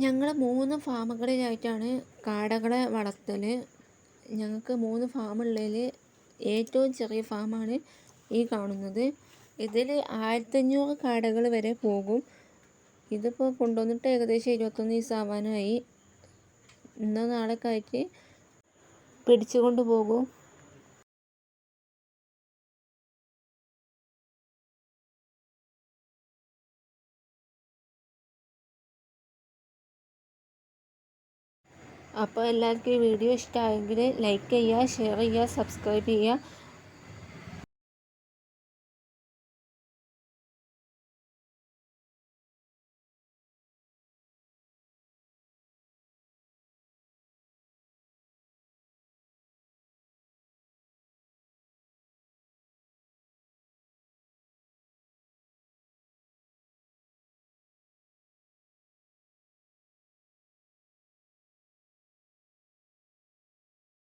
ഞങ്ങൾ 3 ഫാമുകളിലായിട്ടാണ് കാടകളെ വളർത്തൽ. ഞങ്ങൾക്ക് 3 ഫാമുള്ളതിൽ ഏറ്റവും ചെറിയ ഫാമാണ് ഈ കാണുന്നത്. ഇതിൽ 1500 കാടകൾ വരെ പോകും. ഇതിപ്പോൾ കൊണ്ടുവന്നിട്ട് ഏകദേശം 21 ദിവസം ആവാനായി. ഇന്നോ നാളെയൊക്കെ ആയിട്ട് പിടിച്ചു കൊണ്ട് പോകും. അപ്പോൾ എല്ലാവർക്കും ഈ വീഡിയോ ഇഷ്ടമായെങ്കിൽ ലൈക്ക് ചെയ്യുക, ഷെയർ ചെയ്യുക, സബ്സ്ക്രൈബ് ചെയ്യുക.